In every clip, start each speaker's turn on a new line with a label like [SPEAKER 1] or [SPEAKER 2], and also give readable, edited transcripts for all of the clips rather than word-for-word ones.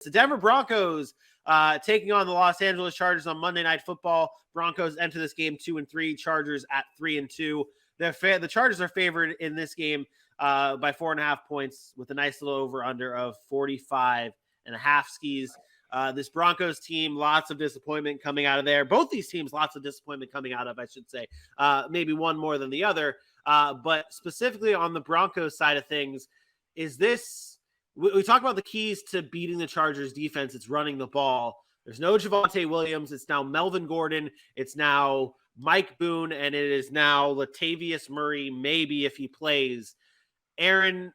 [SPEAKER 1] The Denver Broncos taking on the Los Angeles Chargers on Monday Night Football. Broncos enter this game 2-3, Chargers at 3-2. The Chargers are favored in this game by 4.5 points with a nice little over-under of 45.5 skis. This Broncos team, lots of disappointment coming out of there. Both these teams, lots of disappointment coming out of, I should say. Maybe one more than the other. But specifically on the Broncos side of things, is this – we talk about the keys to beating the Chargers defense. It's running the ball. There's no Javonte Williams. It's now Melvin Gordon. It's now Mike Boone, and it is now Latavius Murray, maybe if he plays. Aaron,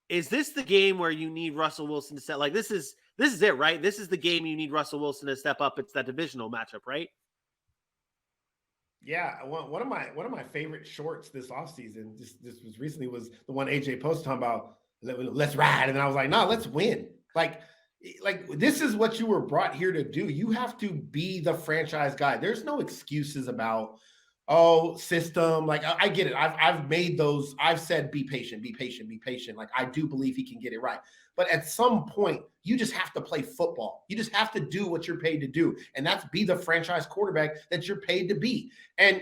[SPEAKER 1] is this the game where you need Russell Wilson to set? Like, this is it, right? This is the game you need Russell Wilson to step up. It's that divisional matchup, right?
[SPEAKER 2] Yeah, one of my favorite shorts this offseason, this was recently, was the one AJ posted talking about, let's ride. And I was like, no, let's win. Like this is what you were brought here to do. You have to be the franchise guy. There's no excuses about, system. Like, I get it. I've made those. I've said, be patient, be patient, be patient. Like, I do believe he can get it right. But at some point, you just have to play football. You just have to do what you're paid to do. And that's be the franchise quarterback that you're paid to be. And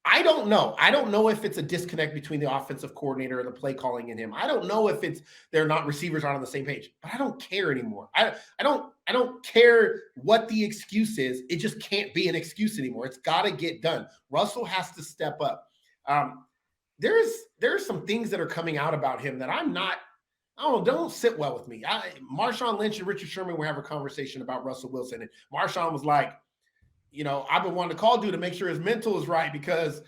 [SPEAKER 2] I don't know. I don't know if it's a disconnect between the offensive coordinator and the play calling in him. I don't know if they're not, receivers aren't on the same page, but I don't care anymore. I don't care what the excuse is. It just can't be an excuse anymore. It's got to get done. Russell has to step up. There's some things that are coming out about him that don't sit well with me. Marshawn Lynch and Richard Sherman were having a conversation about Russell Wilson, and Marshawn was like, I've been wanting to call dude to make sure his mental is right because,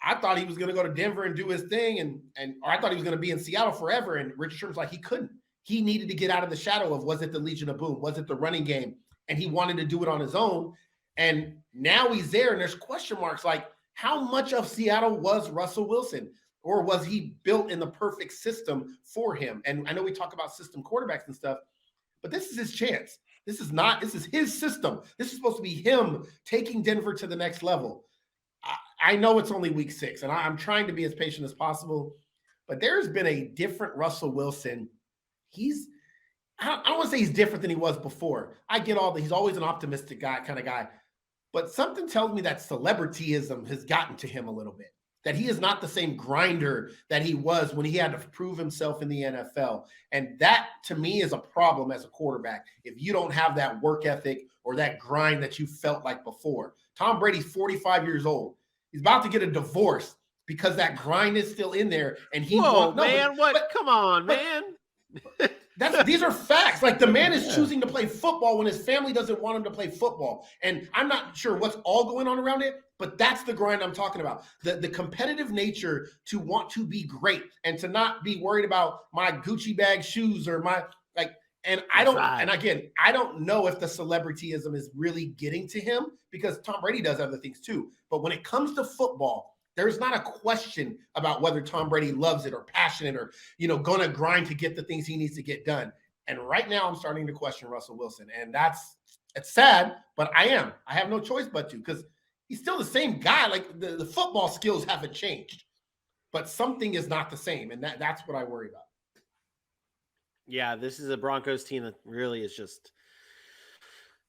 [SPEAKER 2] I thought he was going to go to Denver and do his thing, or I thought he was going to be in Seattle forever. And Richard Sherman's like, he couldn't. He needed to get out of the shadow of, was it the Legion of Boom? Was it the running game? And he wanted to do it on his own. And now he's there, and there's question marks like, how much of Seattle was Russell Wilson? Or was he built in the perfect system for him? And I know we talk about system quarterbacks and stuff, but this is his chance. This is his system. This is supposed to be him taking Denver to the next level. I know it's only week 6, and I'm trying to be as patient as possible, but there's been a different Russell Wilson. I don't want to say he's different than he was before. I get he's always an optimistic kind of guy, but something tells me that celebrityism has gotten to him a little bit. That he is not the same grinder that he was when he had to prove himself in the NFL. And that, to me, is a problem as a quarterback if you don't have that work ethic or that grind that you felt like before. Tom Brady's 45 years old. He's about to get a divorce because that grind is still in there. And he
[SPEAKER 1] Come on, man.
[SPEAKER 2] These are facts. Like, the man is choosing to play football when his family doesn't want him to play football. And I'm not sure what's all going on around it, but that's the grind I'm talking about. The competitive nature to want to be great and to not be worried about my Gucci bag shoes or and again, I don't know if the celebrityism is really getting to him because Tom Brady does other things too. But when it comes to football, there's not a question about whether Tom Brady loves it or passionate or, going to grind to get the things he needs to get done. And right now I'm starting to question Russell Wilson. And it's sad, but I have no choice but to, because he's still the same guy. Like, the football skills haven't changed, but something is not the same. And that's what I worry about.
[SPEAKER 1] Yeah, this is a Broncos team that really is just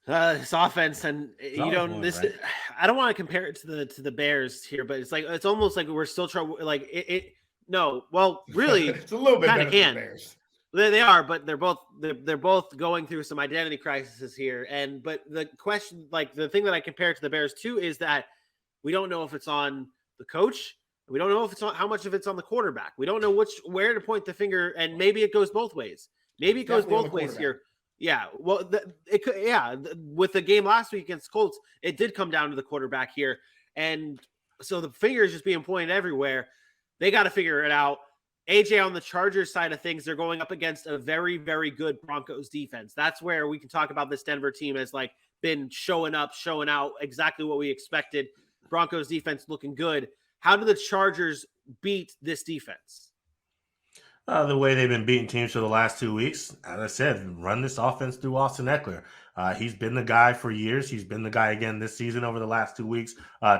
[SPEAKER 1] this offense, and I don't want to compare it to the Bears here, but it's almost like we're still trying. Like no, well, really,
[SPEAKER 2] it's a little bit better than the Bears.
[SPEAKER 1] They are, but they're both going through some identity crises here. But the question, like the thing that I compare it to the Bears too, is that we don't know if it's on the coach. We don't know if it's on how much of it's on the quarterback. We don't know where to point the finger, and maybe it goes both ways. Maybe it goes both ways here. Yeah, well, with the game last week against Colts, it did come down to the quarterback here, and so the finger is just being pointed everywhere. They got to figure it out. AJ, on the Chargers side of things, they're going up against a very, very good Broncos defense. That's where we can talk about this Denver team as been showing out exactly what we expected. Broncos defense looking good. How do the Chargers beat this defense?
[SPEAKER 3] The way they've been beating teams for the last 2 weeks, as I said, run this offense through Austin Eckler. He's been the guy for years. He's been the guy again this season over the last 2 weeks.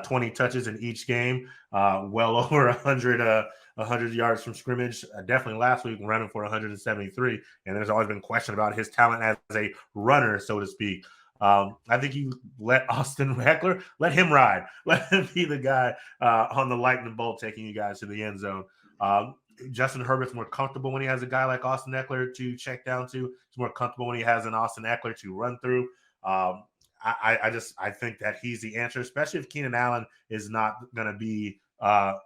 [SPEAKER 3] 20 touches in each game, well over 100 yards from scrimmage. Definitely last week running for 173. And there's always been question about his talent as a runner, so to speak. I think you let Austin Eckler, let him ride. Let him be the guy on the lightning bolt taking you guys to the end zone. Justin Herbert's more comfortable when he has a guy like Austin Eckler to check down to. He's more comfortable when he has an Austin Eckler to run through. I think that he's the answer, especially if Keenan Allen is not going to be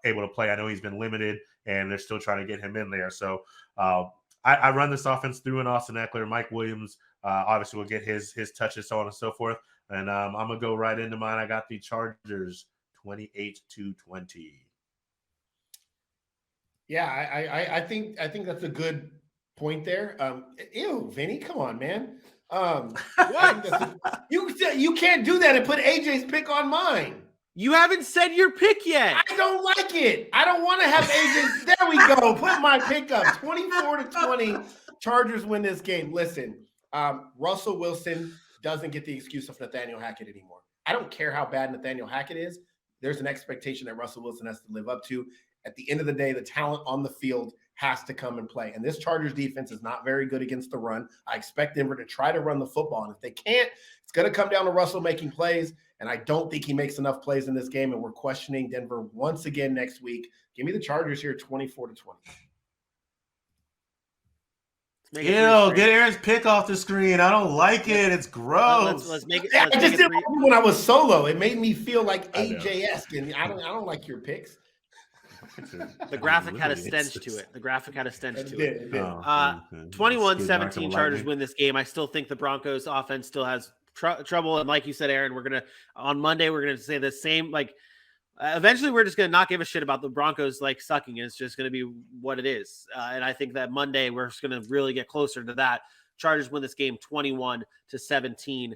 [SPEAKER 3] able to play. I know he's been limited, and they're still trying to get him in there. So I run this offense through an Austin Eckler. Mike Williams obviously will get his touches, so on and so forth. And I'm going to go right into mine. I got the Chargers 28-20.
[SPEAKER 2] Yeah, I think that's a good point there. Ew, Vinny, come on, man. What? You can't do that and put AJ's pick on mine.
[SPEAKER 1] You haven't said your pick yet.
[SPEAKER 2] I don't like it. I don't want to have AJ's. There we go. Put my pick up. 24-20. Chargers win this game. Listen, Russell Wilson doesn't get the excuse of Nathaniel Hackett anymore. I don't care how bad Nathaniel Hackett is. There's an expectation that Russell Wilson has to live up to. At the end of the day, the talent on the field has to come and play. And this Chargers defense is not very good against the run. I expect Denver to try to run the football. And if they can't, it's going to come down to Russell making plays. And I don't think he makes enough plays in this game. And we're questioning Denver once again next week. Give me the Chargers here 24-20.
[SPEAKER 3] Ew, get Aaron's pick off the screen. I don't like it. It's gross.
[SPEAKER 1] Let's make it.
[SPEAKER 2] I just didn't like it when I was solo. It made me feel like AJ-esque. And I don't like your picks.
[SPEAKER 1] The graphic had a stench to it. The graphic had a stench to it. 21-17 Chargers win this game. I still think the Broncos offense still has trouble. And like you said, Aaron, on Monday, we're going to say the same, eventually we're just going to not give a shit about the Broncos sucking. It's just going to be what it is. And I think that Monday we're just going to really get closer to that. Chargers win this game 21-17.